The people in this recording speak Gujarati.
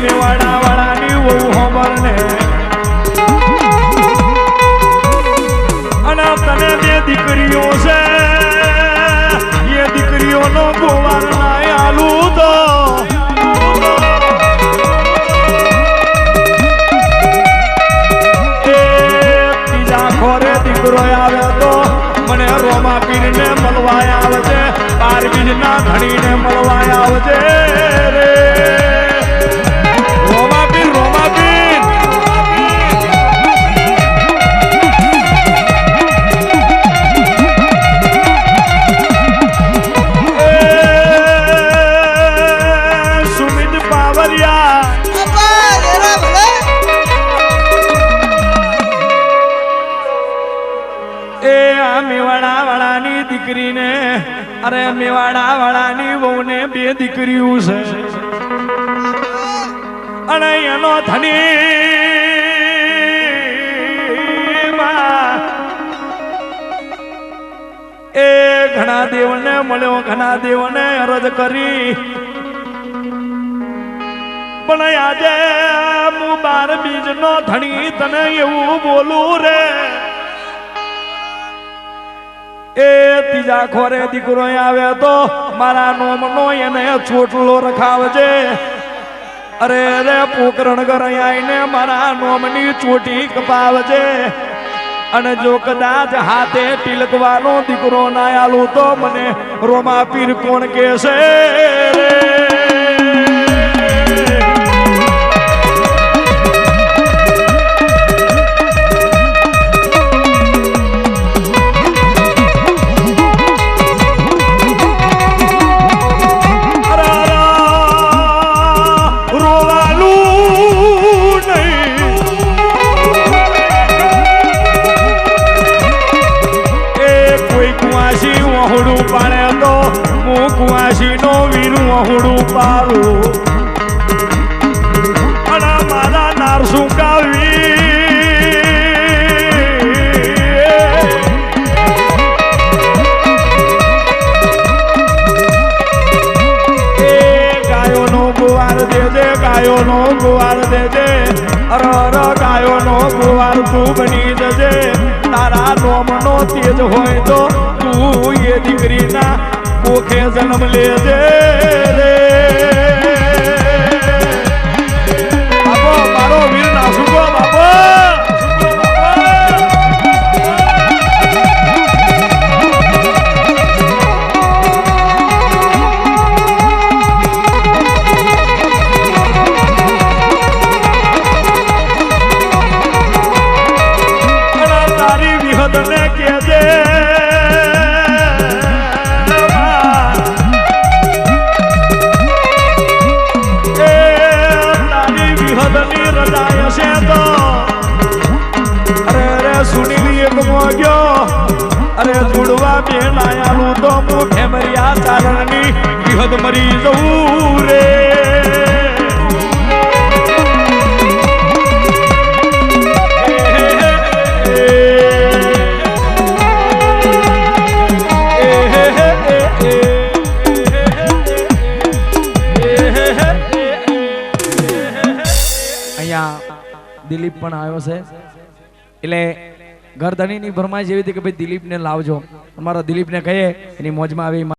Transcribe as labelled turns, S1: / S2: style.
S1: મેવાડા વાળાની વહુ હોંભળને અને તને બે દીકરીઓ છે એ દીકરીઓનો ગોવાર ના આલું તો ત્રીજા ખોરે દીકરો આવે તો મને રોમા પીરને મળવા આવજે પારબીજના ધણીને મળવા આવજે રે રોમા પીર સુમિત પાવરિયા મેવાડા વાળાની દીકરીને અરે મેવાડા વાળાની વહુને બે દીકરીઓ છે અને એનો ધણી એ ઘણા દેવને મળ્યો ઘણા દેવને અરજ કરી પણ આજે હું 12 બીજનો ધણી તને એવું બોલું રે એ ત્રીજા ખોરે દીકરો આવે તો મારા નોમનો એને ચોટલો રખાવજે અરે રે પોકરણ ગરાઈને મારા નોમની ચોટી કપાવજે અને જો કદાચ હાથે તિલકવાનો દીકરો ના આલું તો મને રોમા પીર કોણ કહેશે રે કુવાસીનો વીરું અહુડું પારું અને મારા નારસું કાવી એ ગાયોનો ગુવાર દેજે ગાયોનો ગુવાર દેજે અર ગાયોનો ગુવાર તું બની જજે તારા નોમનો તેજ હોય તો તું એ દીકરીના મુખે જન્મ લેજે રે બાપો મારો વીર નાસુકો બાપો તારી વિહદને કેજે અરે જોડવા બે નાયાલું તો મુખે મર્યા ચારણની વિહદ મરી જવું રે અહીંયા દિલીપ પણ આવ્યો છે એટલે ઘરધણીની ભરમાઈ જેવી હતી કે ભાઈ દિલીપને લાવજો અમારા દિલીપને કહીએ એની મોજમાં આવી